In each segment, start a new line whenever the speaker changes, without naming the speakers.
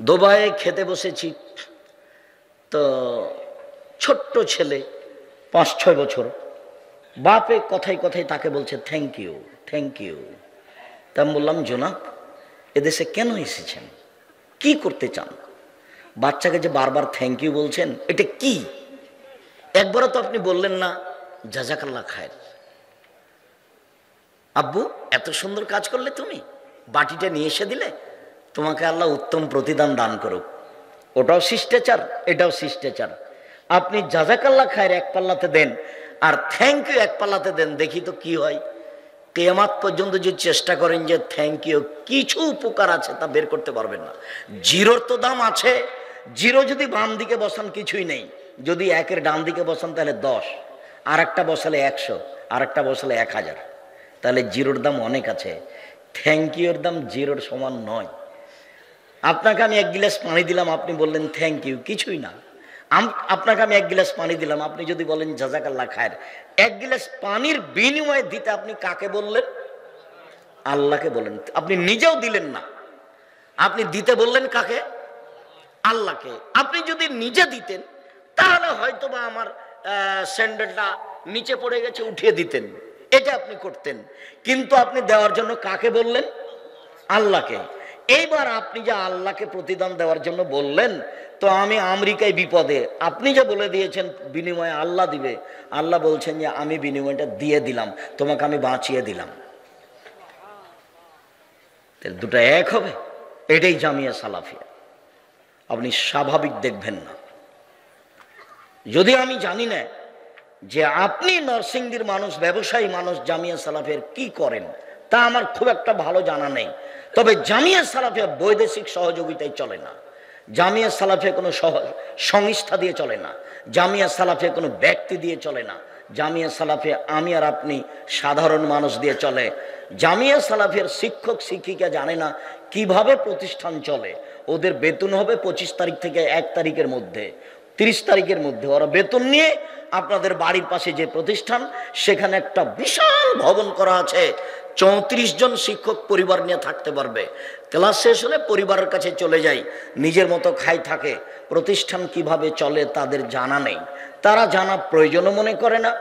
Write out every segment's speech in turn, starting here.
দুবাইয়ে খেতে বসেছি, তো ছোট্ট ছেলে 5-6 বছর, বাপে কথায় কথায় তাকে বলছে থ্যাংক ইউ থ্যাংক ইউ। তা আমি বললাম, জনাব এদেশে কেন এসেছেন, কি করতে চান? বাচ্চাকে যে বারবার থ্যাংক ইউ বলছেন, এটা কি? একবারও তো আপনি বললেন না জাযাকাল্লাহ খায়ের। আব্বু এত সুন্দর কাজ করলে, তুমি বাটিটা নিয়ে এসে দিলে, তোমাকে আল্লাহ উত্তম প্রতিদান দান করুক। ওটাও শিষ্টাচার, এটাও শিষ্টাচার। আপনি জাযাকাল্লাহ খায়ের এক পাল্লাতে দেন আর থ্যাংক ইউ এক পাল্লাতে দেন, দেখি তো কি হয়। কিয়ামত পর্যন্ত যদি চেষ্টা করেন যে থ্যাংক ইউ কিছু উপকার আছে তা বের করতে পারবেন না। জিরোর তো দাম আছে, জিরো যদি বাম দিকে বসান কিছুই নেই, যদি একের ডান দিকে বসান তাহলে 10, আর একটা বসালে 100, আর একটা বসালে 1000, তাহলে জিরোর দাম অনেক আছে। থ্যাংক ইউর দাম জিরোর সমান নয়। আপনাকে আমি 1 গ্লাস পানি দিলাম, আপনি বললেন থ্যাংক ইউ, কিছুই না। আপনাকে আমি 1 গ্লাস পানি দিলাম, আপনি যদি বলেন জাযাকাল্লাহ খায়ের, 1 গ্লাস পানির বিনিময়ে দিতে আপনি কাকে বললেন? আল্লাহকে বলেন। আপনি নিজেও দিলেন না, আপনি দিতে বললেন কাকে? আল্লাহকে। আপনি যদি নিজে দিতেন তাহলে হয়তো বা আমার স্যান্ডেলটা নিচে পড়ে গেছে উঠিয়ে দিতেন, এটা আপনি করতেন। কিন্তু আপনি দেওয়ার জন্য কাকে বললেন? আল্লাহকে। এইবার আপনি যে আল্লাহকে প্রতিদান দেওয়ার জন্য বললেন, তো আমি আমেরিকায় বিপদে, আপনি যে বলে দিয়েছেন বিনিময়ে আল্লাহ দিবে, আল্লাহ বলছেন যে আমি বিনিময়টা দিয়ে দিলাম, তোমাকে আমি বাঁচিয়ে দিলাম। দুটো এক হবে? এটাই জামিয়া সালাফিয়া। আপনি স্বাভাবিক দেখবেন না। যদি আমি জানি না যে আপনি নরসিংদীর মানুষ, ব্যবসায়ী মানুষ, জামিয়া সালাফিয়ার কি করেন তা আমার খুব একটা ভালো জানা নেই। তবে জামিয়া সালাফিয়া বৈদেশিক সহযোগিতায় চলে না, জামিয়া সালাফিয়া কোনো সংস্থা দিয়ে চলে না, জামিয়া সালাফিয়া কোনো ব্যক্তি দিয়ে চলে না, জামিয়া সালাফিয়া আমি আর আপনি সাধারণ মানুষ দিয়ে চলে। জামিয়া সালাফিয়ার শিক্ষক শিক্ষিকা জানে না কিভাবে প্রতিষ্ঠান চলে। ওদের বেতন হবে 25 তারিখ থেকে 1 তারিখের মধ্যে, 30 তারিখের মধ্যে ওরা বেতন নিয়ে আপনাদের বাড়ির পাশে যে প্রতিষ্ঠান, সেখানে একটা বিশাল ভবন করা আছে, 34 জন শিক্ষক পরিবার নিয়ে থাকতে পারবে। ক্লাস শেষ হলে পরিবারের কাছে চলে যায়, নিজের মতো খাই থাকে। প্রতিষ্ঠান কিভাবে চলে তাদের জানা নেই, তারা জানা প্রয়োজনও মনে করে না,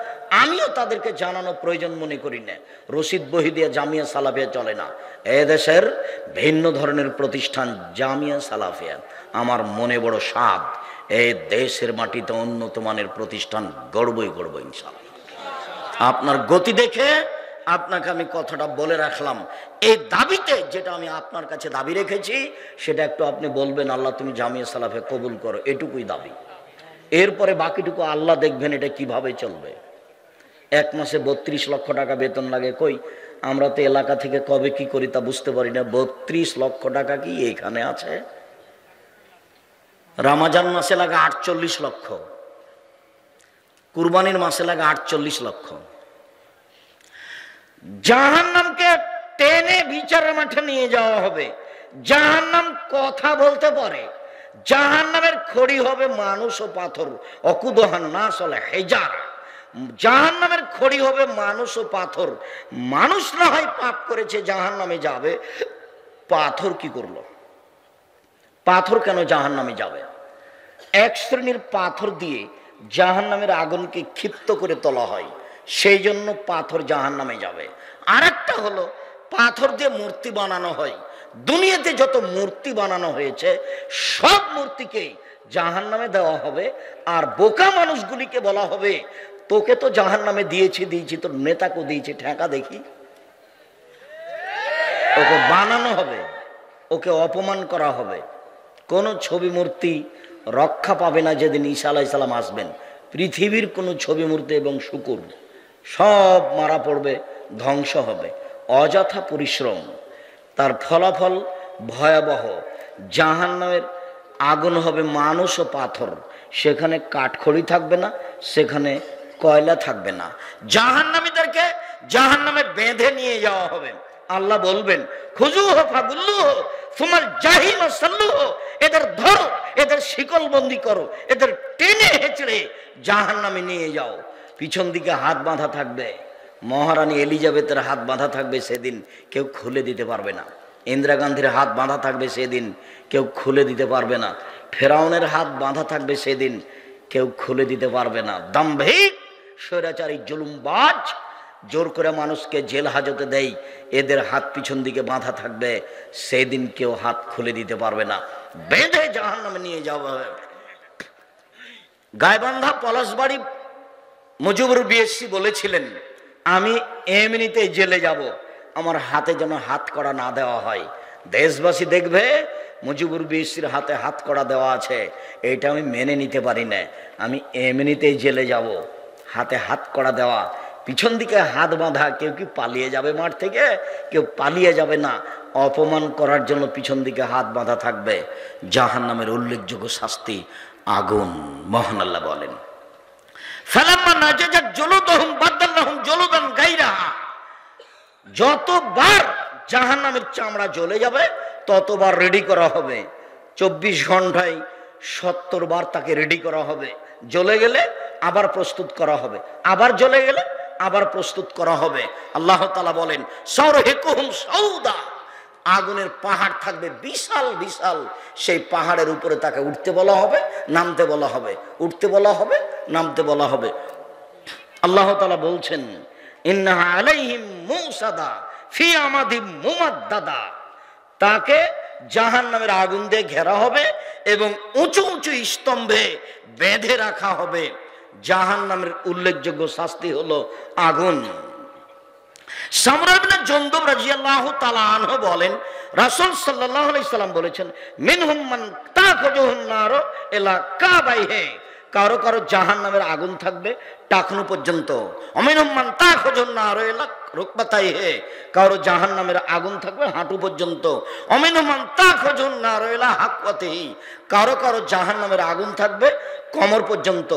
আমিও তাদেরকে জানানো প্রয়োজন মনে করি না। রশিদ বহি দিয়ে জামিয়া সালাফিয়া চলে না। এদেশের ভিন্ন ধরনের প্রতিষ্ঠান জামিয়া সালাফিয়া। আমার মনে বড় স্বাদ, এই দেশের মাটিতে উন্নত মানের প্রতিষ্ঠান গড়বই গড়ব ইনশাআল্লাহ। আপনার গতি দেখে আপনাকে আমি কথাটা বলে রাখলাম। এই দাবিতে যেটা আমি আপনার কাছে দাবি রেখেছি, সেটা একটু আপনি বলবেন আল্লাহ তুমি জামিয়া সালাফিয়া কবুল করো, এটুকুই দাবি। এরপরে বাকিটুকু আল্লাহ দেখবেন এটা কিভাবে চলবে। 1 মাসে 32 লক্ষ টাকা বেতন লাগে, কই আমরা তো এলাকা থেকে কবে কি করি তা বুঝতে পারি না। 32 লক্ষ টাকা কি এখানে আছে? রমজান মাসে লাগে 48 লক্ষ, কুরবানির মাসে লাগে 48 লক্ষ। জাহান্নামকে টেনে বিচারের মাঠে নিয়ে যাওয়া হবে। জাহান্নাম কথা বলতে পারে, জাহান্নামের খড়ি হবে মানুষ ও পাথর। অকুদহান নাস ওয়াল হিজারা, জাহান্নামের খড়ি হবে মানুষ ও পাথর। মানুষ না হয় পাপ করেছে জাহান্নামে যাবে, পাথর কি করলো? পাথর কেন জাহান্নামে যাবে? এক শ্রেণীর পাথর দিয়ে জাহান্নামের আগুনকে ক্ষিপ্ত করে তোলা হয়, সেই জন্য পাথর জাহান্নামে যাবে। আর একটা হলো পাথর দিয়ে মূর্তি বানানো হয়। দুনিয়াতে যত মূর্তি বানানো হয়েছে সব মূর্তিকেই জাহান্নামে দেওয়া হবে। আর বোকা মানুষগুলিকে বলা হবে তোকে তো জাহান্নামে দিয়েছি, তোর নেতাকে দিয়েছি, ঠেকা দেখি। ওকে বানানো হবে, ওকে অপমান করা হবে। কোন ছবি মূর্তি রক্ষা পাবে না যেদিন ঈসা আলাইহিস সালাম আসবেন। পৃথিবীর কোন ছবি মূর্তি এবং শুকুর সব মারা পড়বে, ধ্বংস হবে। অযথা পরিশ্রম, তার ফলাফল ভয়াবহ। জাহান্নামের আগুন হবে মানুষ ও পাথর, সেখানে কাঠখড়ি থাকবে না, সেখানে কয়লা থাকবে না। জাহান্নামীদেরকে জাহান্নামে বেঁধে নিয়ে যাওয়া হবে। আল্লাহ বলবেন খুজুহু ফাগুল্লুহু সুমাল জাহিম সাল্লুহু, এদের ধরো, এদের শিকল বন্দি করো, এদের টেনে হেঁচড়ে জাহান্নামে নিয়ে যাও। পিছন দিকে হাত বাঁধা থাকবে, মহারানী এলিজাবেথের হাত বাঁধা থাকবে, সেদিন কেউ খুলে দিতে পারবে না। ইন্দিরা গান্ধীর হাত বাঁধা থাকবে সেদিন, কেউ খুলে দিতে পারবে না। ফেরাউনের হাত বাঁধা থাকবে সেদিন, কেউ খুলে দিতে পারবে না। দাম্ভিক স্বৈরাচারী জুলুমবাজ জোর করে মানুষকে জেল হাজতে দেয়, এদের হাত পিছন দিকে বাঁধা থাকবে, সেদিন কেউ হাত খুলে দিতে পারবে না, বেঁধে জাহান্নামে নিয়ে যাওয়া হবে। গাইবান্ধা পলাশবাড়ি মুজিবুর বিএসসি বলেছিলেন, আমি এমনিতেই জেলে যাব, আমার হাতে যেন হাত কড়া না দেওয়া হয়। দেশবাসী দেখবে মুজিবুর বিএসসির হাতে হাত কড়া দেওয়া আছে, এইটা আমি মেনে নিতে পারি না। আমি এমনিতেই জেলে যাব, হাতে হাত কড়া দেওয়া, পিছন দিকে হাত বাঁধা। কেউ কি পালিয়ে যাবে মাঠ থেকে? কেউ পালিয়ে যাবে না। অপমান করার জন্য পিছন দিকে হাত বাঁধা থাকবে। জাহান্নামের উল্লেখযোগ্য শাস্তি আগুন। মহান আল্লাহ বলেন, যতবার জাহান্নামের চামড়া জ্বলে যাবে ততবার রেডি করা হবে। 24 ঘন্টায় 70 বার তাকে রেডি করা হবে। জ্বলে গেলে আবার প্রস্তুত করা হবে, আবার জ্বলে গেলে আবার প্রস্তুত করা হবে। আল্লাহ তাআলা বলেন, সারহিকুহুম সাউদা, আগুনের পাহাড় থাকবে বিশাল বিশাল। সেই পাহাড়ের উপরে তাকে উঠতে বলা হবে, নামতে বলা হবে, উঠতে বলা হবে, নামতে বলা হবে। আল্লাহ তাআলা বলছেন, ইন্নাহা আলাইহিম মুসাদা ফি আমাদিম মুমাদ্দাদা, তাকে জাহান্নামের আগুন দিয়ে ঘেরা হবে এবং উঁচু উঁচু স্তম্ভে বেঁধে রাখা হবে। জাহান্নামের উল্লেখযোগ্য শাস্তি হলো আগুন। সামরা ইবনে জুনদুব রাদিয়াল্লাহু তাআলা আনহু বলেন, রাসূল সাল্লাল্লাহু আলাইহি সাল্লাম বলেছেন, মিনহুম মান তাখুজুহুন নার ইলা কাবাইহি, কারো কারো জাহান্নামের আগুন থাকবে টাকনু পর্যন্ত। অমিনহুম মান তাখুজুন নার ইলা রুকবাতাইহি, কারো জাহান্নামের আগুন থাকবে হাঁটু পর্যন্ত। অমিনহুম মান তাখুজুন নার ইলা হাকওয়াতিহি, কারো কারো জাহান্নামের আগুন থাকবে কোমর পর্যন্ত।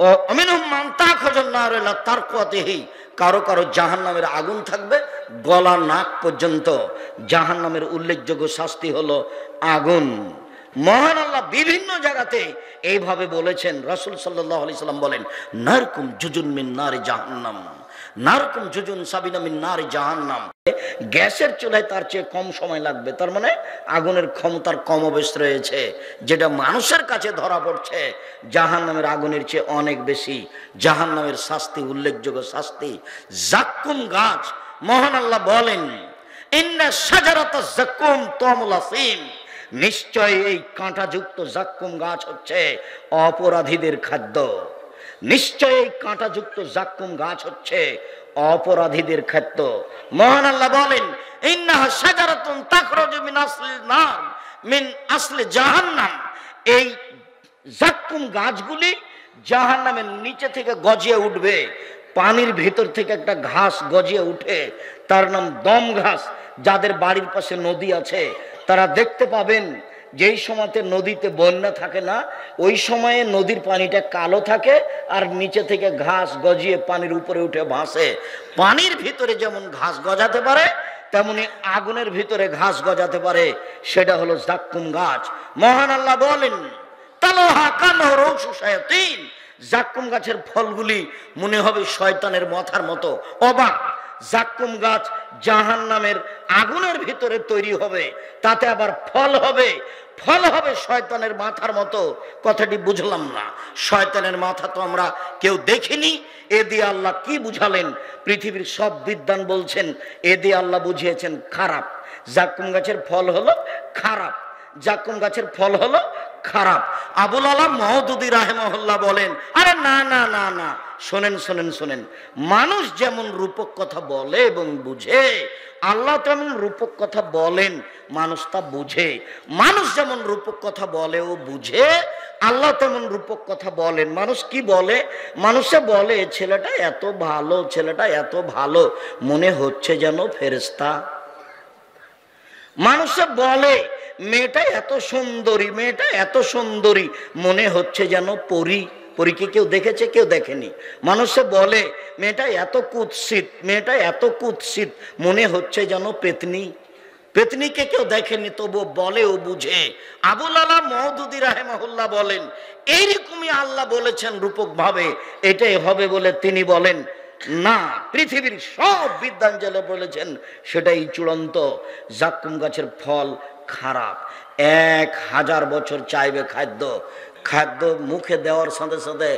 ও অমিনহুম মান তাখুজুন নার ইলা তারকুয়াতিহি, কারো কারো জাহান্নামের আগুন থাকবে গলা নাক পর্যন্ত। জাহান্নামের উল্লেখযোগ্য শাস্তি হলো আগুন। মহান আল্লাহ বিভিন্ন জায়গাতে এইভাবে বলেছেন। রাসূল সাল্লাল্লাহু আলাইহি সাল্লাম বলেন, নারকুম জুজুন মিন নারি জাহান্নাম, নারকুম জুজুন সাবিনা মিন নারি জাহান্নাম। গ্যাসের চুলায় তার চেয়ে কম সময় লাগবে, তার মানে আগুনের ক্ষমতার কমবেশ রয়েছে। যেটা মানুষের কাছে ধরা পড়ছে জাহান্নামের আগুনের চেয়ে অনেক বেশি। জাহান্নামের শাস্তি, উল্লেখযোগ্য শাস্তি জাক্কুম গাছ। মহান আল্লাহ বলেন, ইন্না শাজারাতাজ জাক্কুম তুমুল আসিম, নিশ্চয় এই কাঁটাযুক্ত জাক্কুম গাছ হচ্ছে অপরাধীদের খাদ্য। নিশ্চয় এই কাঁটাযুক্ত জাক্কুম গাছ হচ্ছে অপরাধীদের খাদ্য। মহান আল্লাহ বলেন, ইন্নাহা শাজারাতুন তাখরুজু মিন আসলিন নার মিন আসলি জাহান্নাম, এই জাক্কুম গাছগুলি জাহান্নামের নিচে থেকে গজিয়ে উঠবে। পানির ভেতর থেকে একটা ঘাস গজিয়ে উঠে, তার নাম দম ঘাস। যাদের বাড়ির পাশে নদী আছে তারা দেখতে পাবেন, যেই সময়তে নদীতে বন্যা থাকে না, ওই সময়ে নদীর পানিটা কালো থাকে আর নিচে থেকে ঘাস গজিয়ে পানির উপরে উঠে ভাসে। পানির ভিতরে যেমন ঘাস গজাতে পারে, তেমনি আগুনের ভিতরে ঘাস গজাতে পারে, সেটা হলো জাক্কুম গাছ। মহান আল্লাহ বলেন, তালহা কানহু রউসু শায়াতিন, জাক্কুম গাছের ফলগুলি মনে হবে শয়তানের মাথার মতো। অবাক! জাক্কুম গাছ জাহান্নামের আগুনের ভিতরে তৈরি হবে, তাতে আবার ফল হবে, ফল হবে শয়তানের মাথার মতো। কথাটি বুঝলাম না। শয়তানের মাথা তো আমরা কেউ দেখিনি, এ দিয়ে আল্লাহ কি বুঝালেন? পৃথিবীর সব বিদ্বান বলছেন এ দিয়ে আল্লাহ বুঝিয়েছেন খারাপ। জাক্কুম গাছের ফল হলো খারাপ, জাক্কুম গাছের ফল হলো খারাপ। আবুল আলাম মওদুদী রাহিমাহুল্লাহ বলেন, আরে না না না না, শোনেন শোনেন শোনেন, মানুষ যেমন রূপক কথা বলে এবং বুঝে, আল্লাহ তেমন রূপক কথা বলেন, মানুষ তা বুঝে। মানুষ যেমন রূপক কথা বলে ও বুঝে, আল্লাহ তেমন রূপক কথা বলেন। মানুষ কি বলে? মানুষে বলে ছেলেটা এত ভালো, ছেলেটা এত ভালো, মনে হচ্ছে যেন ফেরেশতা। মানুষে বলে মেয়েটা এত সুন্দরী, মেয়েটা এত সুন্দরী, মনে হচ্ছে যেন পরী। পরীকে কেউ দেখেছে? কেউ দেখেনি। মানুষে বলে মেয়েটা এত কুৎসিত, মেয়েটা এত কুৎসিত, মনে হচ্ছে যেন পেতনি। পেতনিকে কেউ দেখেনি, তবু বলে ও বুঝে। আবুল আলাম মওদুদী রাহিমাহুল্লাহ বলেন, এইরকমই আল্লাহ বলেছেন রূপক ভাবে, এটাই হবে বলে তিনি বলেন, না, পৃথিবীর সব বিদ্যাঞ্জলে বলেছেন সেটাই চূড়ান্ত। জাক্কুম গাছের ফল খারাপ, 1000 বছর চাইবে খাদ্য, খাদ্য মুখে দেওয়ার সাথে সাথে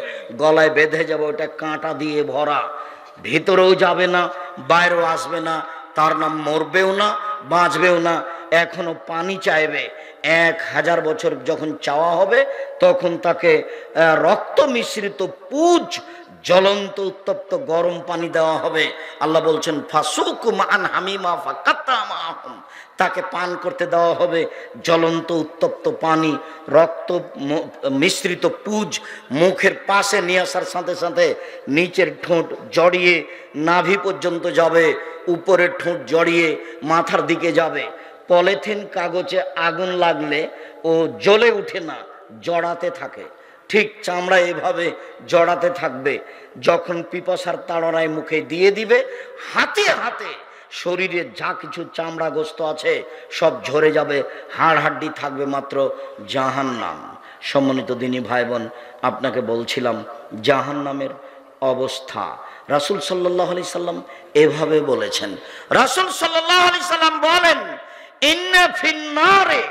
গলায় বেঁধে যাবে, ওটা কাঁটা দিয়ে ভরা, ভিতরেও যাবে না বাইরেও আসবে না, তার নাম মরবেও না বাঁচবেও না, এখনো পানি চাইবে। 1000 বছর যখন চাওয়া হবে তখন তাকে রক্ত মিশ্রিত পুজ জ্বলন্ত উত্তপ্ত গরম পানি দেওয়া হবে। আল্লাহ বলছেন ফাসুক মান হামিমা ফাকাত্তা মাহুম, তাকে পান করতে দেওয়া হবে জ্বলন্ত উত্তপ্ত পানি, রক্ত মিশ্রিত পুজ মুখের পাশে নিয়ে আসার সাথে সাথে নিচের ঠোঁট জড়িয়ে নাভি পর্যন্ত যাবে, উপরের ঠোঁট জড়িয়ে মাথার দিকে যাবে। পলিথিন কাগজে আগুন লাগলে ও জ্বলে উঠে না, জড়াতে থাকে, ঠিক চামড়া এভাবে জড়াতে থাকবে। যখন পিপাসার তাড়নায় মুখে দিয়ে দিবে, হাতে হাতে শরীরে যা কিছু চামড়া গোস্ত আছে সব ঝরে যাবে, হাড় হাড্ডি থাকবে মাত্র জাহান্নাম। সম্মানিত দিনী ভাই বোন, আপনাকে বলছিলাম জাহান্নামের অবস্থা। রাসূল সাল্লাল্লাহু আলাইহি সাল্লাম এভাবে বলেছেন। রাসূল সাল্লাল্লাহু আলাইহি সাল্লাম বলেন ইন্না ফিন্নারে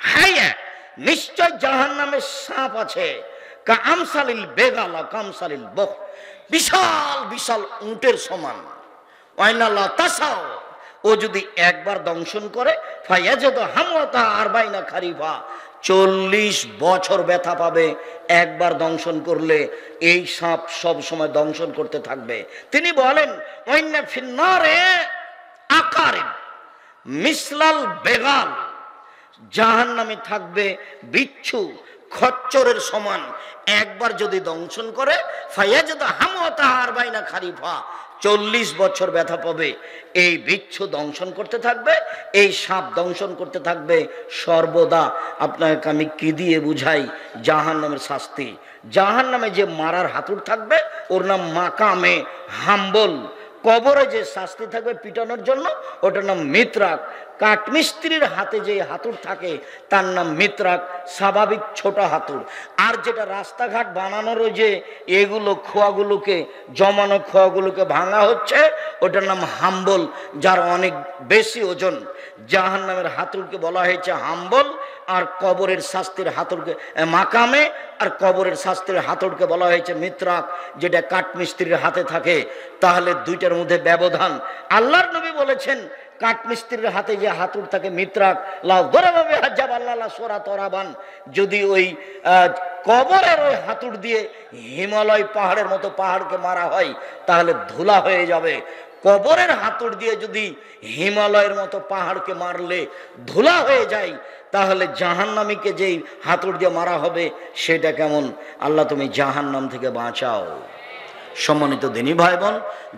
হায়া, নিশ্চয় জাহান্নামে সাপ আছে, কামসালিল বেগালা কামসালিল বখ, বিশাল বিশাল উটের সমান। ওয়াইনাল্লাহ তাসাও, ও যদি একবার দংশন করে ফায়াজাদু হামওয়াতা আরবাইনা খারিফা, 40 বছর ব্যথা পাবে একবার দংশন করলে। এই সাপ সব সময় দংশন করতে থাকবে। তিনি বলেন ওয়াইন্না ফিন্নারে আকারিব মিসলাল বেগাল, জাহান্নামে থাকবে বিচ্ছু খচ্চরের সমান, একবার যদি দংশন করে ফায়াজাদু হামওয়াতা আরবাইনা খারিফা, 40 বছর ব্যথা পাবে। এই বিচ্ছু দংশন করতে থাকবে, এই সাপ দংশন করতে থাকবে সর্বদা। আপনাকে আমি কি দিয়ে বুঝাই জাহান্নামের শাস্তি? জাহান্নামে যে মারার হাতুড় থাকবে ওর নাম মাকামে হাম্বল। কবরে যে শাস্তি থাকবে পিটানোর জন্য ওটার নাম মিত্রাক। কাঠমিস্ত্রির হাতে যে হাতুড় থাকে তার নাম মিত্রাক, স্বাভাবিক ছোট হাতুড়। আর যেটা রাস্তাঘাট বানানোর যে এগুলো খোয়াগুলোকে জমানো খোয়াগুলোকে ভাঙা হচ্ছে ওটার নাম হাম্বল, যার অনেক বেশি ওজন। জাহান্নামের হাতুড়কে বলা হয়েছে হাম্বল, আর কবরের শাস্তির হাতুড়কে মাকামে, আর কবরের শাস্তির হাতুড়কে বলা হয়েছে মিত্রাক, যেটা কাঠমিস্ত্রির হাতে থাকে। তাহলে দুইটার মধ্যে ব্যবধান। আল্লাহর নবী বলেছেন কাঠমিস্ত্রির হাতে যে হাতুড় থাকে মিত্রাক, যদি ওই কবরের ওই হাতুড় দিয়ে হিমালয় পাহাড়ের মতো পাহাড়কে মারা হয় তাহলে ধুলা হয়ে যাবে। কবরের হাতুড় দিয়ে যদি হিমালয়ের মতো পাহাড়কে মারলে ধুলা হয়ে যায়, তাহলে জাহান্নামীকে যেই হাতুড় দিয়ে মারা হবে সেটা কেমন? আল্লাহ তুমি জাহান্নাম থেকে বাঁচাও। সম্মানিত দিনী ভাই বোন,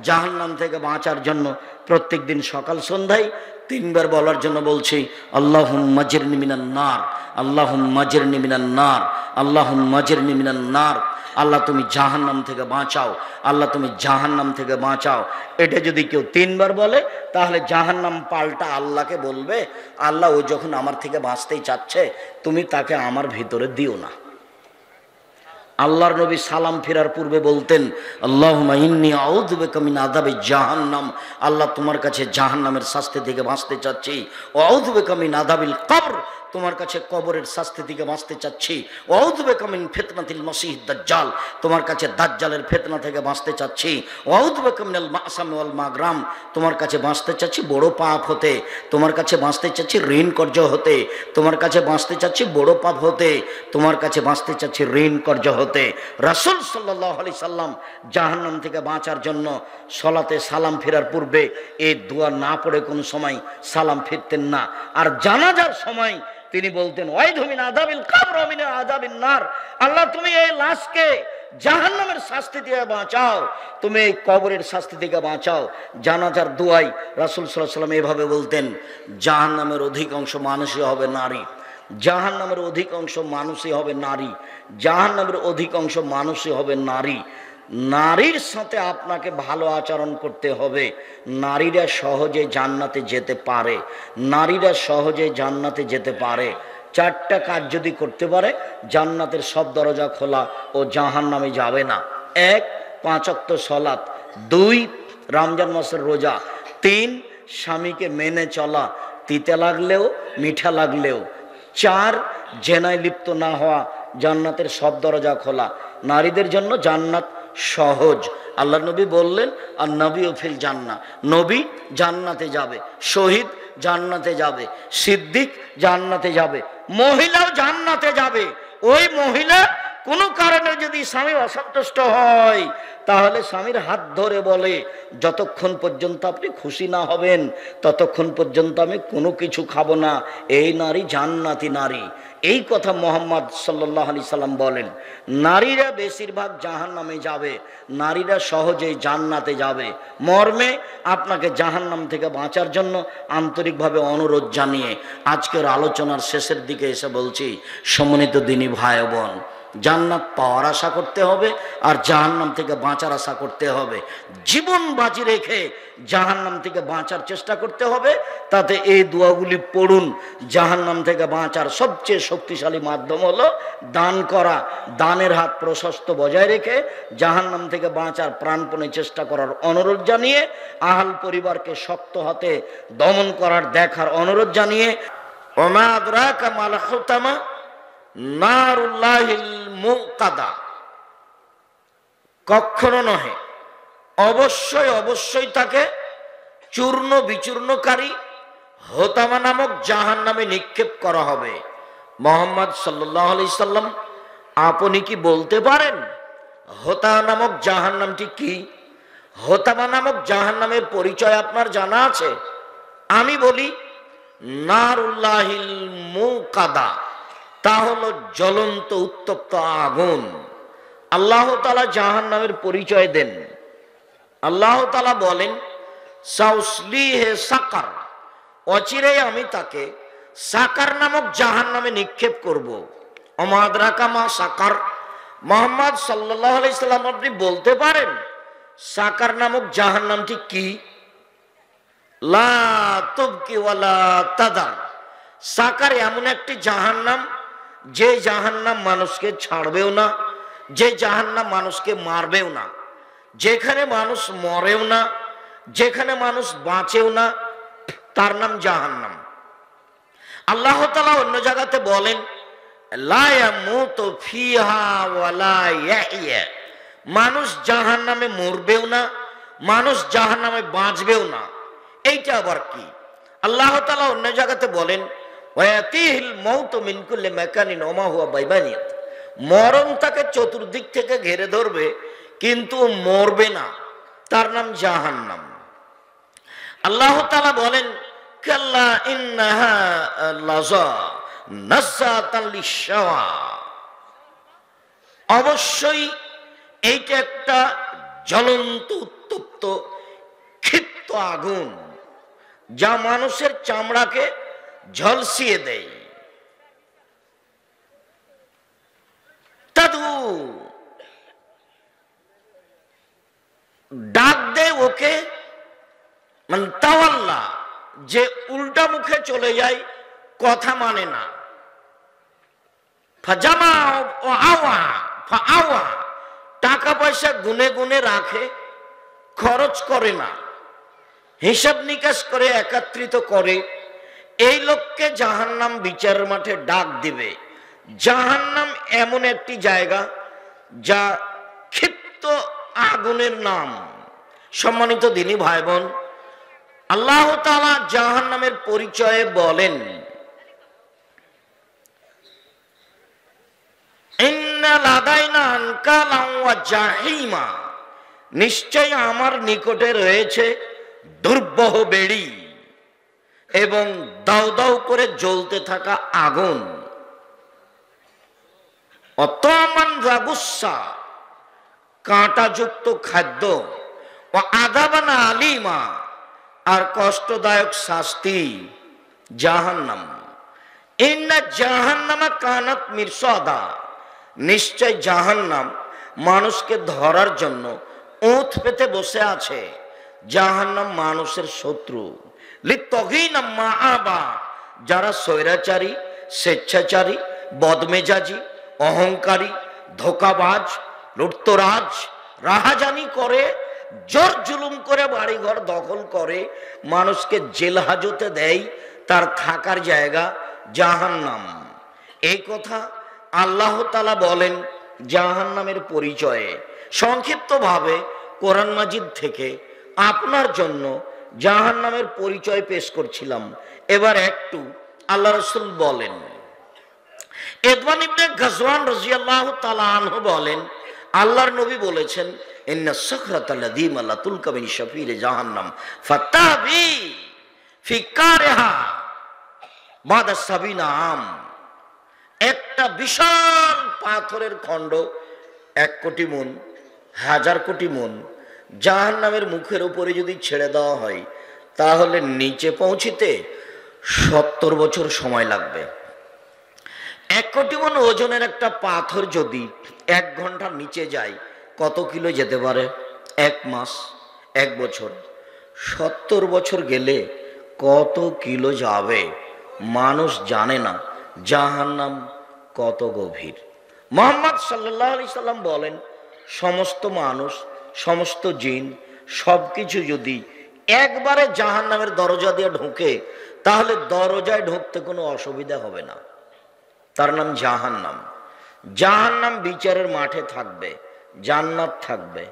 জাহান্নাম থেকে বাঁচার জন্য প্রত্যেক দিন সকাল সন্ধ্যায় 3 বার বলার জন্য বলছি আল্লাহুম্মা জিরনি মিনান নার, আল্লাহুম্মা জিরনি মিনান নার, আল্লাহুম্মা জিরনি মিনান নার। আল্লাহ তুমি জাহান্নাম থেকে বাঁচাও, আল্লাহ তুমি জাহান্নাম থেকে বাঁচাও। এটা যদি কেউ 3 বার বলে তাহলে জাহান্নাম পাল্টা আল্লাহকে বলবে, আল্লাহ ও যখন আমার থেকে বাঁচতেই চাচ্ছে তুমি তাকে আমার ভিতরে দিও না। আল্লাহর নবী সালাম ফেরার পূর্বে বলতেন আল্লাহুম্মা ইন্নী আউযু বিকা মিন আযাবি জাহান্নাম, আল্লাহ তোমার কাছে জাহান্নামের শাস্তি থেকে বাঁচতে চাচ্ছি। ওয়া আউযু বিকা মিন আযাবিল কবর, তোমার কাছে কবরের শাস্তি থেকে বাঁচতে চাচ্ছি। ওয়া আউযু বিকা মিন ফিতনাতিল মাসিহিদ দাজ্জাল, তোমার কাছে দাজ্জালের ফিতনা থেকে বাঁচতে চাচ্ছি। ওয়া আউযু বিকা মিনাল মাসামি ওয়াল মাগরাম, তোমার কাছে বাঁচতে চাচ্ছি বড় পাপ হতে, তোমার কাছে বাঁচতে চাচ্ছি ঋণ কর্জ হতে, তোমার কাছে বাঁচতে চাচ্ছি বড় পাপ হতে, তোমার কাছে বাঁচতে চাচ্ছি ঋণ কর্জ হতে। রাসূল সাল্লাল্লাহু আলাইহি সাল্লাম জাহান্নাম থেকে বাঁচার জন্য সালাতে সালাম ফেরার পূর্বে এই দোয়া না পড়ে কোনো সময় সালাম ফিরতেন না। আর জানাজার সময় তিনি বলতেন ওয়াইদু মিন আযাবিল কবর ওয়া মিন আযাবিন নার, আল্লাহ তুমি এই লাশকে জাহান্নামের শাস্তি থেকে বাঁচাও, তুমি এই কবরের শাস্তি থেকে বাঁচাও। জানাজার দোয়ায় রাসূল সাল্লাল্লাহু আলাইহি সাল্লাম এভাবে বলতেন জাহান্নামের অধিকাংশ মানুষই হবে নারী, জাহান্নামের অধিকাংশ মানুষই হবে নারী, জাহান্নামের অধিকাংশ মানুষই হবে নারী। নারীর সাথে আপনাকে ভালো আচরণ করতে হবে। নারীরা সহজে জান্নাতে যেতে পারে, নারীরা সহজে জান্নাতে যেতে পারে। 4টা কাজ যদি করতে পারে জান্নাতের সব দরজা খোলা, ও জাহান্নামে যাবে না। 1, 5 ওয়াক্ত সালাত, 2 রমজান মাসের রোজা, 3 স্বামীকে মেনে চলা, তিতে লাগলেও মিঠা লাগলেও, 4 জেনায় লিপ্ত না হওয়া, জান্নাতের সব দরজা খোলা। নারীদের জন্য জান্নাত সহজ। আল্লাহ নবী বললেন, আর নবী ও ফিল জান্নাহ, নবী জান্নাতে যাবে, শহীদ জান্নাতে যাবে, সিদ্দিক জান্নাতে যাবে, মহিলাও জান্নাতে যাবে। ওই মহিলা কোনো কারণে যদি স্বামী অসন্তুষ্ট হয়, তাহলে স্বামীর হাত ধরে বলে, যতক্ষণ পর্যন্ত আপনি খুশি না হবেন ততক্ষণ পর্যন্ত আমি কোনো কিছু খাবো না। এই নারী জান্নাতি নারী। এই কথা মুহাম্মদ সাল্লাল্লাহু আলাইহি সাল্লাম বলেন। নারীরা বেশিরভাগ জাহান্নামে যাবে, নারীরা সহজেই জান্নাতে যাবে। মর্মে আপনাকে জাহান্নাম থেকে বাঁচার জন্য আন্তরিকভাবে অনুরোধ জানিয়ে আজকের আলোচনার শেষের দিকে এসে বলছি, সম্মানিত দিনী ভাই বোন, জান্নাত পাওয়ার আশা করতে হবে আর জাহান্নাম থেকে বাঁচার আশা করতে হবে। জীবন বাজি রেখে জাহান্নাম থেকে বাঁচার চেষ্টা করতে হবে। তাতে এই দোয়াগুলি পড়ুন। জাহান্নাম থেকে বাঁচার সবচেয়ে শক্তিশালী মাধ্যম হলো দান করা। দানের হাত প্রশস্ত বজায় রেখে জাহান্নাম থেকে বাঁচার প্রাণপণে চেষ্টা করার অনুরোধ জানিয়ে, আহাল পরিবারকে শক্ত হাতে দমন করার দেখার অনুরোধ জানিয়ে, ওমা আদরাকা মাল হুতামা নারুল্লাহিল মুকাদা, কখনো নহে, অবশ্যই অবশ্যই তাকে চূর্ণ বিচূর্ণকারী হোতামা নামক জাহান্নামে নিক্ষেপ করা হবে। মুহাম্মদ সাল্লাল্লাহু আলাইহি সাল্লাম, আপনি কি বলতে পারেন হোতামা নামক জাহান্নামটি কি? হোতামা নামক জাহান্নামের পরিচয় আপনার জানা আছে? আমি বলি, নারুল্লাহিল মুকাদা, তা হলো জ্বলন্ত উত্তপ্ত আগুন। আল্লাহ তাআলা জাহান্নামের পরিচয় দেন। আল্লাহ তাআলা বলেন, সাউসলিহে সাকার, অচিরেই আমি তাকে সাকার নামক জাহান্নামে নিক্ষেপ করব। ওমা আদরাকা মা সাকার, মুহাম্মদ সাল্লাল্লাহু আলাইহি সাল্লাম আপনি বলতে পারেন সাকার নামক জাহান্নামটি কি? লা তুবকি ওয়ালা তাদার, সাকার এমন একটি জাহান্নাম, যে জাহান্নাম মানুষকে ছাড়বেও না, যে জাহান্নাম মানুষকে মারবেও না, যেখানে মানুষ মরেও না, যেখানে মানুষ বাঁচেও না, তার নাম জাহান্নাম। আল্লাহ তাআলা অন্য জায়গাতে বলেন, লা ইয়ামুতু ফিহা ওয়ালা ইয়াহইয়া, মানুষ জাহান্নামে মরবেও না, মানুষ জাহান্নামে বাঁচবেও না। এইটা আবার কি? আল্লাহ তাআলা অন্য জায়গাতে বলেন, ওয়ায়াতিহিল মাউতু মিন কুল্লি মাকানিন ওয়া মা হুয়া বাইবানিয়াত, মরণ তাকে চতুর্দিক থেকে ঘিরে ধরবে কিন্তু মরবে না, তার নাম জাহান্নাম। আল্লাহ তাআলা বলেন, কাল্লা ইন্নাহা লাযা নাযাতাল লিশাওয়া, অবশ্যই এইটা একটা জ্বলন্ত উত্তপ্ত ক্ষিপ্ত আগুন, যা মানুষের চামড়াকে ঝলসিয়ে দেয়। তাদু, ডাক দেয় ওকে, মানে তাওয়াল্লা, যে উল্টা মুখে চলে যায়, কথা মানে না। ফাজামা ও আওয়া, ফাআওয়া, টাকা পয়সা গুনে গুনে রাখে, খরচ করে না, হিসাব নিকাশ করে একত্রিত করে। এই লোককে জাহান্নাম বিচারের মাঠে ডাক দিবে। জাহান্নাম এমন একটি জায়গা যা ক্ষিপ্ত আগুনের নাম। সম্মানিত দিনী ভাই বোন, আল্লাহ তাআলা জাহান্নামের পরিচয়ে বলেন, ইন্না লাদাইনা আনকালাম ওয়া জাহিমা, নিশ্চয় আমার নিকটে রয়েছে দুর্বহ বেড়ি এবং দাউ দাউ করে জ্বলতে থাকা আগুন। অতমান রাগুসা, কাঁটাযুক্ত খাদ্য, ও আযাবান আলিমা, আর কষ্টদায়ক শাস্তি, জাহান্নাম। ইন্না জাহান্নামা কানাত মিরসাদা, নিশ্চয় জাহান্নাম মানুষকে ধরার জন্য ওঁত পেতে বসে আছে। জাহান্নাম মানুষের শত্রু। লিত্তগিনা মাআবা, যারা স্বৈরাচারী, স্বেচ্ছাচারী, বদমেজাজি, অহংকারী, ধোকাবাজ, লুটতরাজ, রাহাজানি করে, জোর জুলুম করে বাড়িঘর দখল করে, মানুষকে জেল হাজতে দেয়, তার থাকার জায়গা জাহান্নাম। এই কথা আল্লাহ তাআলা বলেন জাহান্নামের পরিচয়ে। সংক্ষিপ্তভাবে কোরআন মাজিদ থেকে আপনার জন্য জাহান্নামের পরিচয় পেশ করছিলাম। এবার একটু আল্লাহ রাসূল বলেন, ইদওয়ান ইবনে গাজওয়ান রাদিয়াল্লাহু তাআলা আনহু বলেন, আল্লাহর নবী বলেছেন, ইন্না সাখরাতাল লাযীমা লা তুলকা মিন শাফিরে জাহান্নাম ফাতাবি ফি কারিহা বাদা সাবিনা আম। একটা বিশাল পাথরের খণ্ড 1 কোটি মণ, 1000 কোটি মণ জাহান্নামের মুখের উপরে যদি ছেড়ে দেওয়া হয়, তাহলে নিচে পৌঁছিতে 70 বছর সময় লাগবে। 1 কোটি মণ ওজনের একটা পাথর যদি 1 ঘন্টার নিচে যায়, কত কিলো যেতে পারে? 1 মাস, 1 বছর। 70 বছর গেলে কত কিলো যাবে মানুষ জানে না। জাহান্নাম কত গভীর। মুহাম্মদ সাল্লাল্লাহু আলাইহি সাল্লাম বলেন, সমস্ত মানুষ, সমস্ত জিন, সবকিছু যদি একবারে জাহান্নামের দরজা দিয়ে ঢোকে, তাহলে দরজায় ঢুকতে কোনো অসুবিধা হবে না। তার নাম জাহান্নাম। জাহান্নাম বিচারের মাঠে থাকবে, জান্নাত থাকবে,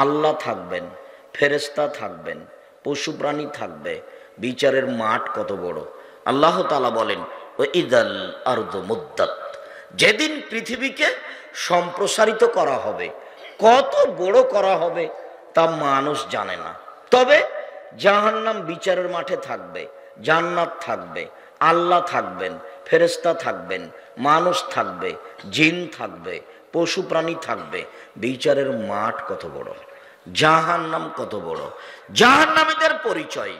আল্লাহ থাকবেন, ফেরেশতা থাকবেন, পশু প্রাণী থাকবে। বিচারের মাঠ কত বড়! আল্লাহ তাআলা বলেন, ওয়াইদাল আরদু মুদ্দাত, যেদিন পৃথিবীকে সম্প্রসারিত করা হবে, কত বড় করা হবে তা মানুষ জানে না। তবে জাহান্নাম বিচারের মাঠে থাকবে, জান্নাত থাকবে, আল্লাহ থাকবেন, ফেরেশতা থাকবেন, মানুষ থাকবে, জিন থাকবে, পশু প্রাণী থাকবে। বিচারের মাঠ কত বড়, জাহান্নাম কত বড়। জাহান্নামীদের পরিচয়।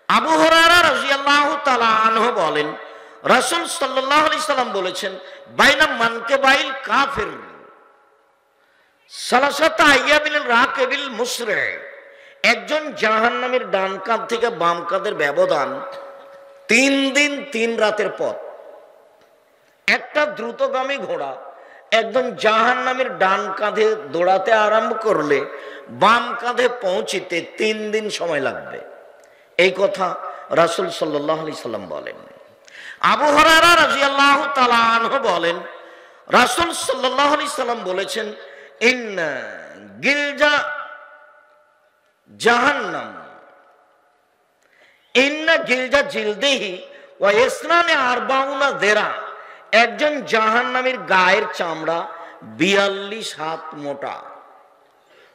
আবু হুরায়রা রাদিয়াল্লাহু তাআলা আনহু বলেন, রাসূল সাল্লাল্লাহু আলাইহি সাল্লাম বলেছেন, বাইনা মানকাবাইল কাফির সালাসাতা আইয়ামিল রাকিবিল মুসরি, একজন জাহান্নামীর ডান কাঁধ থেকে বাম কাঁধের ব্যবধান 3 দিন 3 রাতের পথ। একটা দ্রুতগামী ঘোড়া একদম জাহান্নামীর ডান কাঁধে দৌড়াতে আরম্ভ করলে বাম কাঁধে পৌঁছিতে 3 দিন সময় লাগবে। এই কথা রাসূল সাল্লাল্লাহু আলাইহি সাল্লাম বলেন। আবু হুরায়রা রাদিয়াল্লাহু তাআলা আনহু বলেন, রাসূল সাল্লাল্লাহু আলাইহি সাল্লাম বলেছেন, ইন্না গিলজা জাহান্নাম, ইন্না গিলজা জিলদিহি ওয়া ইসনানে আরবাউনা যিরা, একজন জাহান্নামীর গায়ের চামড়া 42 হাত মোটা।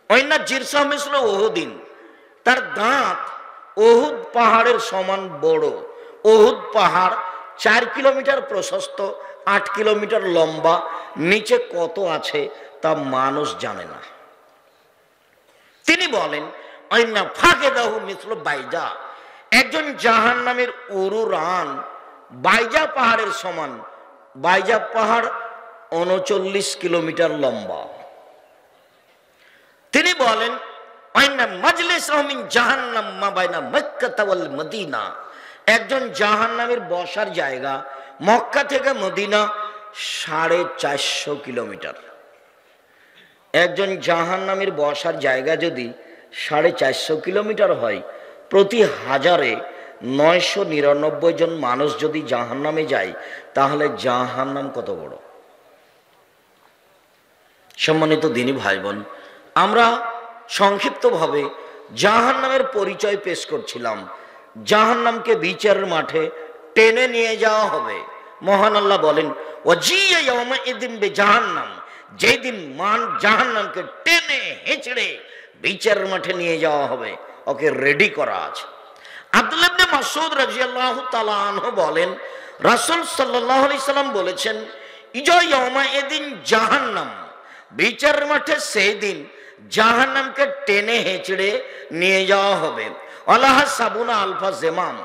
ওয়াইন্না জিরসা মিসলু উহুদিন, তার দাঁত উহুদ পাহাড়ের সমান বড়। উহুদ পাহাড় 4 কিলোমিটার প্রশস্ত, 8 কিলোমিটার লম্বা। নিচে কত আছে তা মানুষ জানে না। তিনি বলেন, আইনা ফাকেদাহু মিসলু বাইজা, একজন জাহান্নামের উরু রান বাইজা পাহাড়ের সমান। বাইজা পাহাড় 39 কিলোমিটার লম্বা। তিনি বলেন, আইনা মাজলিসুহু মিন জাহান্নাম মা বাইনা মক্কা ওয়াল মদিনা, একজন জাহান্নামের বসার জায়গা মক্কা থেকে মদিনা 450 কিলোমিটার। একজন জাহান্নামের বসার জায়গা যদি 450 কিলোমিটার হয়, প্রতি 1000-এ 999 জন মানুষ যদি জাহান্নামে যায়, তাহলে জাহান্নাম কত বড়! সম্মানিত দিনী ভাই বোন, আমরা সংক্ষিপ্তভাবে জাহান্নামের পরিচয় পেশ করছিলাম। জাহান্নামকে বিচারের মাঠে টেনে নিয়ে যাওয়া হবে। মহান আল্লাহ বলেন, ওয়াজিয়া ইয়াউমা ইযিন বিজাহান্নাম, যেদিন জাহান্নামকে টেনে হেঁচড়ে বিচারের মাঠে নিয়ে যাওয়া হবে, ওকে রেডি করা আছে। আব্দুল্লাহ ইবনে মাসউদ রাদিয়াল্লাহু তাআলা আনহু বলেন, রাসূল সাল্লাল্লাহু আলাইহি সাল্লাম বলেছেন, ইজা ইয়াউমা ইযিন জাহান্নাম, বিচারের মাঠে সেই দিন জাহান্নামকে টেনে হেঁচড়ে নিয়ে যাওয়া হবে। আল্লাহ সাবুনা আলফা জেমাম,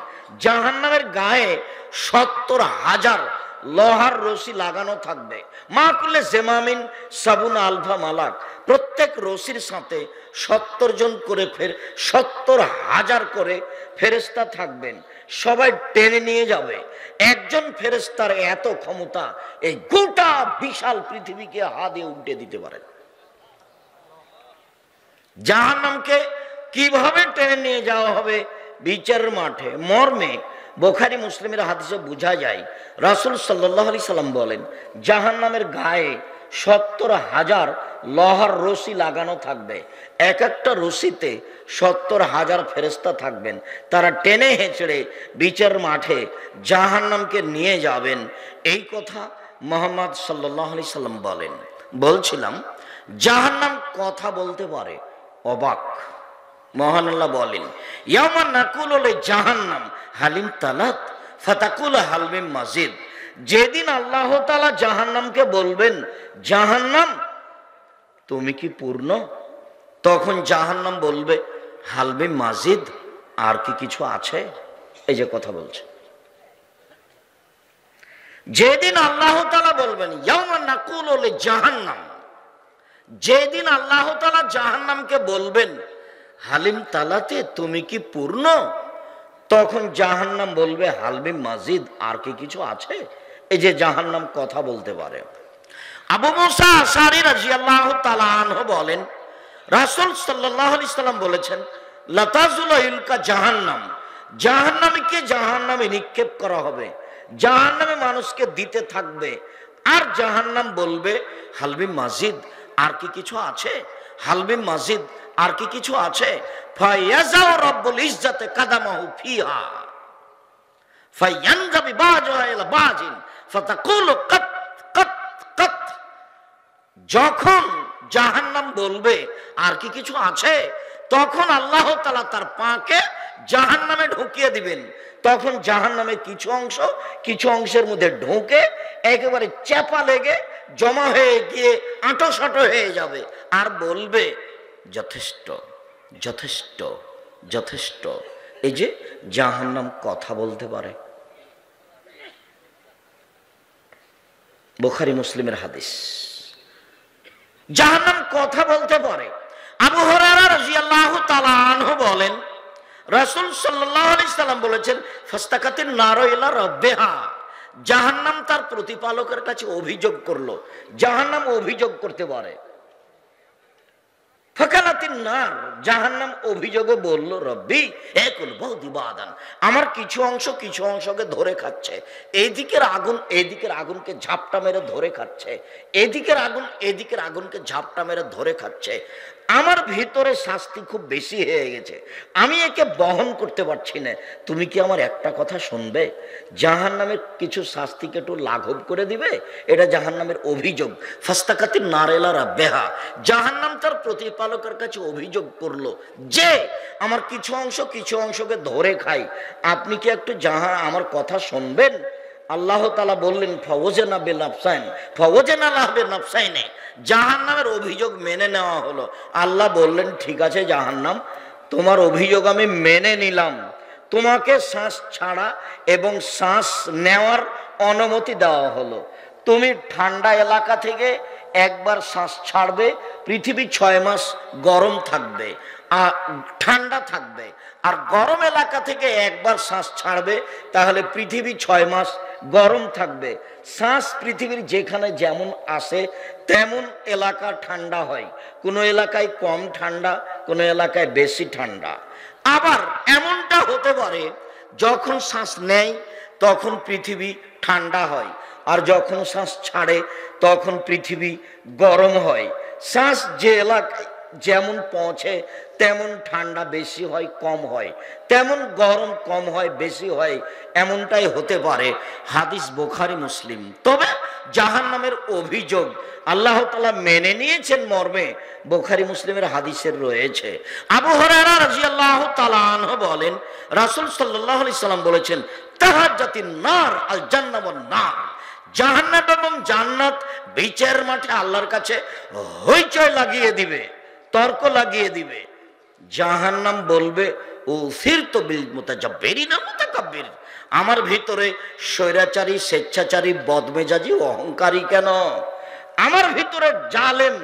জাহান্নামের গায়ে 70,000 লোহার রশি লাগানো থাকবে। মা কুল্লে জেমামিন সাবুনা আলফা মালাক, প্রত্যেক রশির সাথে 70 জন করে 70,000 করে ফেরেশতা থাকবেন। সবাই টেনে নিয়ে যাবে। একজন ফেরেশতার এত ক্ষমতা, এই গোটা বিশাল পৃথিবীকে হাতে উল্টে দিতে পারেন। জাহান্নামকে কিভাবে টেনে নিয়ে যাওয়া হবে বিচারের মাঠে মর্মে বুখারী মুসলিমের হাদিসে বোঝা যায়, রাসূল সাল্লাল্লাহু আলাইহি সাল্লাম বলেন, জাহান্নামের গায়ে ৭০,০০০ লোহার রশি লাগানো থাকবে। এক একটা রশিতে ৭০,০০০ ফেরেশতা থাকবেন। তারা টেনে হেঁচড়ে বিচার মাঠে জাহান্নামকে নিয়ে যাবেন। এই কথা মুহাম্মদ সাল্লাল্লাহু আলাইহি সাল্লাম বলেন। বলছিলাম জাহান্নাম কথা বলতে পারে, অবাক। মহান আল্লাহ বলেন, ইয়াওমা নাকুলু লি জাহান্নাম হালিম তালাত ফাতাকুল হাল মিন মাজিদ। যেদিন আল্লাহ তাআলা জাহান্নামকে বলবেন, জাহান্নাম তুমি কি পূর্ণ? তখন জাহান্নাম বলবে, হাল মিন মাজিদ, আর কি কিছু আছে? এই যে কথা বলছে, যেদিন আল্লাহ তাআলা বলবেন, ইয়াওমা নাকুলু লি জাহান্নাম, যেদিন আল্লাহ তাআলা জাহান্নামকে বলবেন, হালিম তালাতে তুমি কি পূর্ণ? তখন জাহান্নাম বলবে, হালমি মাজিদ, আর কি কিছু আছে? এই যে জাহান্নাম কথা বলতে পারে। আবু মুসা আশআরী রাদিয়াল্লাহু তাআলা আনহু বলেন, রাসূল সাল্লাল্লাহু আলাইহি সাল্লাম বলেছেন, লাতাজুল ইলকা জাহান্নাম, জাহান্নামীকে জাহান্নামে নিক্ষেপ করা হবে, জাহান্নামে মানুষকে দিতে থাকবে। আর জাহান্নাম বলবে, হালমি মাজিদ, আর কি কিছু আছে? হালমি মাজিদ, আর কি কিছু আছে? ফায়াজাউ রাব্বুল ইজ্জাতে কাদামাহু ফিহা ফায়ানজাবি বাজুহা ইলা বাজিন ফাতাকুলু কাত কাত কাত। যখন জাহান্নাম বলবে আর কি কিছু আছে, তখন আল্লাহ তাআলা তার পাকে জাহান্নামে ঢুকিয়ে দিবেন। তখন জাহান্নামে কিছু অংশের মধ্যে ঢুকে একেবারে চাপা লেগে জমা হয়ে গিয়ে আঁটোসাঁটো হয়ে যাবে, আর বলবে, যথেষ্ট যথেষ্ট যথেষ্ট। এই যে জাহান্নাম কথা বলতে পারে। বুখারী মুসলিমের হাদিস, জাহান্নাম কথা বলতে পারে। আবু হুরায়রা রাদিয়াল্লাহু তাআলা আনহু বলেন, রাসূল সাল্লাল্লাহু আলাইহি সাল্লাম বলেছেন, ফাস্তাকাতিন নারু ইলা রাব্বিহা, জাহান্নাম তার প্রতিপালকের কাছে অভিযোগ করলো। জাহান্নাম অভিযোগ করতে পারে। ফাকালাতিন নার, জাহান্নাম অভিযোগে বলল, রব্বি একুল বৌদিবাদান, আমার কিছু অংশকে ধরে খাচ্ছে। এদিকের আগুনকে ঝাপটা মেরে ধরে খাচ্ছে, এদিকের আগুনকে ঝাপটা মেরে ধরে খাচ্ছে। আমার ভিতরে শাস্তি খুব বেশি হয়ে গেছে, আমি একে বহন করতে পারছি না। তুমি কি আমার একটা কথা শুনবে? জাহান্নামের কিছু শাস্তিকে একটু লাঘব করে দিবে। এটা জাহান্নামের অভিযোগ। ফাস্তাকাতিন নার ইলা রাব্বিহা, জাহান্নাম তার প্রতিপালকের কাছে অভিযোগ করলো যে আমার কিছু অংশকে ধরে খাই, আপনি কি একটু আমার কথা শুনবেন? আল্লাহ তাআলা বললেন, ফাওয়াজনা বিনাফসাইন ফাওয়াজনা লাহু বিনাফসাইনে, জাহান্নামের অভিযোগ মেনে নেওয়া হলো। আল্লাহ বললেন, ঠিক আছে জাহান্নাম, তোমার অভিযোগ আমি মেনে নিলাম। তোমাকে শ্বাস ছাড়া এবং শ্বাস নেওয়ার অনুমতি দেওয়া হলো। তুমি ঠান্ডা এলাকা থেকে একবার শ্বাস ছাড়বে, পৃথিবী 6 মাস গরম থাকবে, ঠান্ডা থাকবে। আর গরম এলাকা থেকে একবার শ্বাস ছাড়বে, তাহলে পৃথিবী 6 মাস গরম থাকবে। শ্বাস পৃথিবীর যেখানে যেমন আসে তেমন এলাকা ঠান্ডা হয়, কোনো এলাকায় কম ঠান্ডা, কোনো এলাকায় বেশি ঠান্ডা। আবার এমনটা হতে পারে, যখন শ্বাস নেয় তখন পৃথিবী ঠান্ডা হয়, আর যখন শ্বাস ছাড়ে তখন পৃথিবী গরম হয়। শ্বাস যে এলাকায় যেমন পৌঁছে তেমন ঠান্ডা বেশি হয় কম হয়, তেমন গরম কম হয় বেশি হয়, এমনটাই হতে পারে। হাদিস বুখারী মুসলিম। তবে জাহান্নামের অভিযোগ আল্লাহ তাআলা মেনে নিয়েছেন মর্মে বুখারী মুসলিমের হাদিসের রয়েছে। আবু হুরায়রা রাদিয়াল্লাহু তাআলা আনহু বলেন, রাসূল সাল্লাল্লাহু আলাইহি সাল্লাম বলেছেন, তাহাজ্জাতিন নার আল জান্নাহ ওয়ান নার, জাহান্নাম এবং জান্নাত বিচার মাঠে আল্লাহর কাছে হইচই লাগিয়ে দিবে, তর্ক লাগিয়ে দিবে। জাহান্নাম বলবে, উসিরতু বিল মুতাজাব্বিরিনা মুতাকাব্বির, আমার ভিতরে স্বৈরাচারী, স্বেচ্ছাচারী, বদমেজাজি, অহংকারী কেন? আমার ভিতরে জালেম,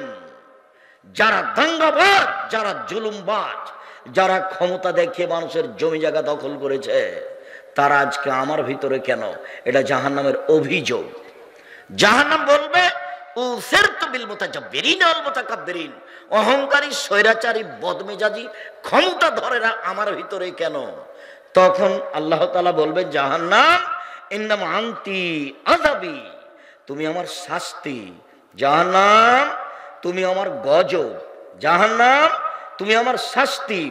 যারা দাঙ্গাবাজ, যারা জুলুমবাজ, যারা ক্ষমতা দেখিয়ে মানুষের জমি জায়গা দখল করেছে, তারা আজকে আমার ভিতরে কেন? এটা জাহান্নামের অভিযোগ। জাহান্নাম বলবে, উসিরতু বিল মুতাজাব্বিরিন ওয়াল মুতাকাব্বিরিন, অহংকারী স্বৈরাচারী বদমেজাজি ক্ষমতাধরেরা আমার ভিতরে কেন? তখন আল্লাহ তাআলা বলবে, জাহান্নাম ইন্নামা আনতি আযাবি, তুমি আমার শাস্তি। জাহান্নাম তুমি আমার গজব, জাহান্নাম তুমি আমার শাস্তি।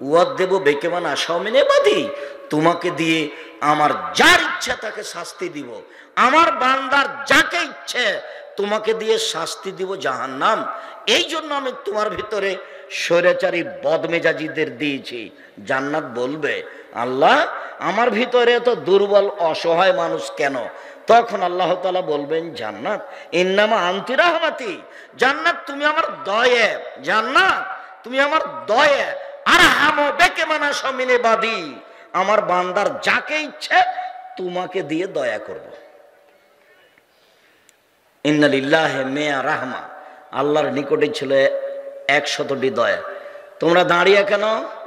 ওয়াদেব বেকেমান আশামিনে বাদি, তোমাকে দিয়ে আমার যার ইচ্ছা তাকে শাস্তি দিব, আমার বান্দার যাকে ইচ্ছে তোমাকে দিয়ে শাস্তি দিব জাহান্নাম। এই জন্য আমি তোমার ভিতরে স্বৈরাচারী বদমেজাজিদের দিয়েছি। জান্নাত বলবে, আল্লাহ আমার ভিতরে তো দুর্বল অসহায় মানুষ কেন? তখন আল্লাহ তাআলা বলবেন, জান্নাত ইন্নামা আনতি রাহমাতি, জান্নাত তুমি আমার দয়া, জান্নাত তুমি আমার দয়া। আর হামো বেকে মানা সমিনে বাদি, আমার বান্দার যাকে ইচ্ছে তোমাকে দিয়ে দয়া করব। ইন্না লিল্লাহি মিয়া রাহমা, আল্লাহর নিকটে ছিল 100টি দয়া। তোমরা দাঁড়িয়ে কেন?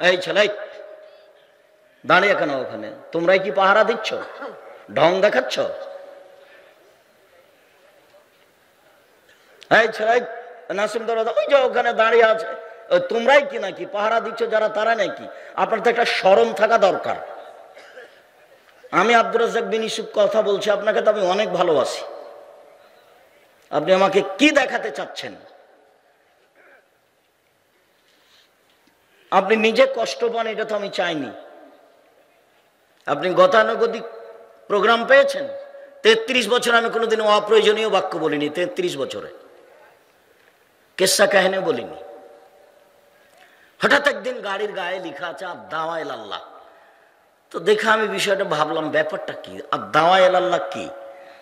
এই ছেলে দাঁড়িয়ে কেন ওখানে? তোমরাই কি পাহারা দিচ্ছ, ঢং দেখাচ্ছ? এই ছেলে নাসিম দরজা ওই যে ওখানে দাঁড়িয়ে আছে, তোমরাই কি নাকি পাহারা দিচ্ছ? যারা তারা নাকি? আপনার তো একটা শরম থাকা দরকার। আমি আব্দুর রাজ্জাক বিন ইউসুফ কথা বলছি, আপনাকে তো আমি অনেক ভালোবাসি। আপনি আমাকে কি দেখাতে চাচ্ছেন? আপনি নিজে কষ্ট পান, এটা তো আমি চাইনি। আপনি গতানুগতিক প্রোগ্রাম পেয়েছেন। 33 বছর আমি কোনোদিন অপ্রয়োজনীয় বাক্য বলিনি। 33 বছরে কেসা কাহিনী বলিনি। হঠাৎ একদিন গাড়ির গায়ে লেখা আছে আদ-দাওয়া ইলাল্লাহ। তো দেখে আমি বিষয়টা ভাবলাম, ব্যাপারটা কি? আদ-দাওয়া ইলাল্লাহ কি?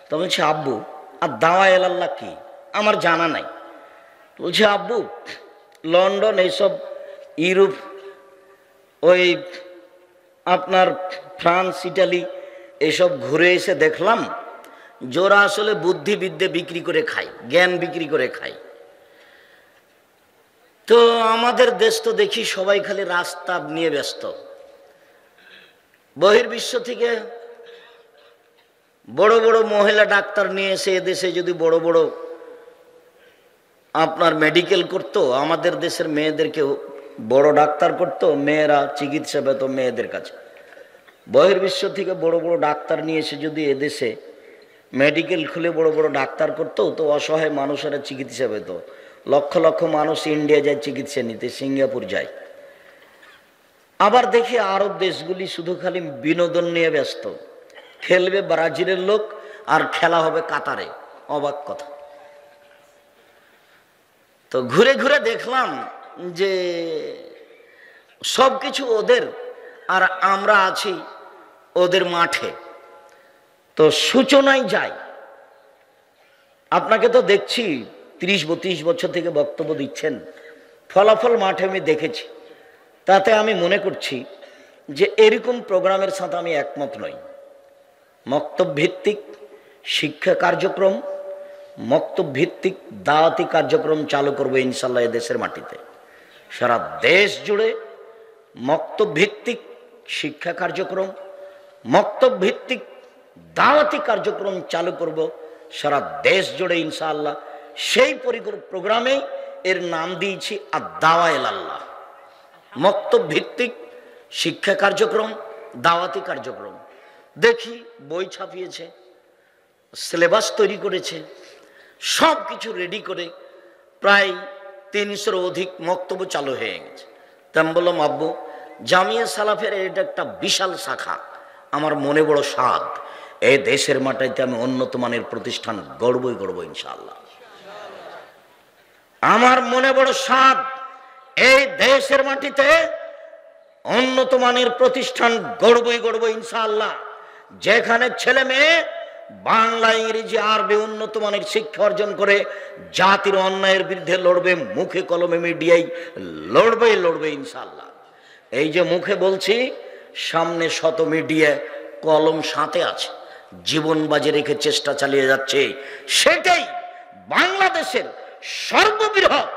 তো বলছি, আব্বু আদ-দাওয়া ইলাল্লাহ কি? আমার জানা নাই। বলছে, আব্বু লন্ডন, এইসব ইউরোপ, ওই আপনার ফ্রান্স, ইটালি এসব ঘুরে এসে দেখলাম যারা আসলে বুদ্ধিবিদ্যা বিক্রি করে খায়, জ্ঞান বিক্রি করে খায়। তো আমাদের দেশ তো দেখি সবাই খালি রাস্তা নিয়ে ব্যস্ত। বহির্বিশ্ব থেকে বড় বড় মহিলা ডাক্তার নিয়ে এসে এদেশে যদি বড় বড় আপনার মেডিকেল করতো, আমাদের দেশের মেয়েদেরকেও বড় ডাক্তার করতো, মেয়েরা চিকিৎসা পেত মেয়েদের কাছে। বহির্বিশ্ব থেকে বড় বড় ডাক্তার নিয়ে এসে যদি এদেশে মেডিকেল খুলে বড় বড় ডাক্তার করতো, তো অসহায় মানুষেরা চিকিৎসা পেত। লক্ষ লক্ষ মানুষ ইন্ডিয়া যায় চিকিৎসা নিতে, সিঙ্গাপুর যায়। আবার দেখি আরব দেশগুলি শুধু খালি বিনোদন নিয়ে ব্যস্ত। খেলবে ব্রাজিলের লোক আর খেলা হবে কাতারে। অবাক কথা। তো ঘুরে ঘুরে দেখলাম যে সবকিছু ওদের, আর আমরা আছি ওদের মাঠে। তো সূচনায় যাই। আপনাকে তো দেখছি 30-32 বছর থেকে বক্তব্য দিচ্ছেন, ফলাফল মাঠে আমি দেখেছি। তাতে আমি মনে করছি যে এরকম প্রোগ্রামের সাথে আমি একমত নই। মক্তব ভিত্তিক শিক্ষা কার্যক্রম, মক্তব ভিত্তিক দাওয়াতি কার্যক্রম চালু করবো ইনশাল্লাহ এদেশের মাটিতে। সারা দেশ জুড়ে মক্তব ভিত্তিক শিক্ষা কার্যক্রম, মক্তব ভিত্তিক দাওয়াতি কার্যক্রম চালু করব সারা দেশ জুড়ে ইনশাআল্লাহ। সেই প্রোগ্রামে এর নাম দিয়েছি আদ-দাওয়া ইলাল্লাহ। মক্তব ভিত্তিক শিক্ষা কার্যক্রম, দাওয়াতি কার্যক্রম। দেখি বই ছাপিয়েছে, সিলেবাস তৈরি করেছে, সব কিছু রেডি করে প্রায় 300-র অধিক মক্তব্য চালু হয়ে গেছে। তা আমি বললাম, আব্বু জামিয়া সালাফের এটা একটা বিশাল শাখা, আমার মনে বড় স্বাদ, এই দেশের মাটিতে আমি উন্নত মানের প্রতিষ্ঠান গড়বই গড়ব ইনশাআল্লাহ। আমার মনে বড় স্বাদ, এই দেশের মাটিতে উন্নত মানের প্রতিষ্ঠান গড়বই গড়ব ইনশাআল্লাহ, যেখানে ছেলে মেয়ে বাংলা, ইংরেজি, আরবি উন্নত মানের শিক্ষা অর্জন করে জাতির অন্যায়ের বিরুদ্ধে লড়বে, মুখে কলমে মিডিয়ায় লড়বে ইনশাআল্লাহ। এই যে মুখে বলছি, সামনে শত মিডিয়া কলম সাথে আছে, জীবন বাজি রেখে চেষ্টা চালিয়ে যাচ্ছে। সেটাই বাংলাদেশের সর্ববৃহৎ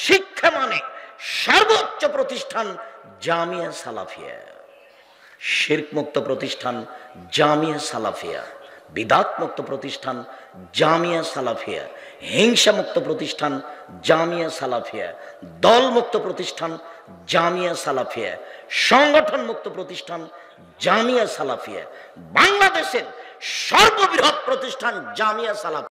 শিক্ষা মানে সর্বোচ্চ প্রতিষ্ঠান জামিয়া সালাফিয়া, শিরক মুক্ত প্রতিষ্ঠান জামিয়া সালাফিয়া। বিদাত মুক্ত প্রতিষ্ঠান জামিয়া সালাফিয়া, হিংসা মুক্ত প্রতিষ্ঠান জামিয়া সালাফিয়া, দল মুক্ত প্রতিষ্ঠান জামিয়া সালাফিয়া, সংগঠন মুক্ত প্রতিষ্ঠান জামিয়া সালাফিয়া, বাংলাদেশের সর্ববৃহৎ প্রতিষ্ঠান জামিয়া সালাফিয়া।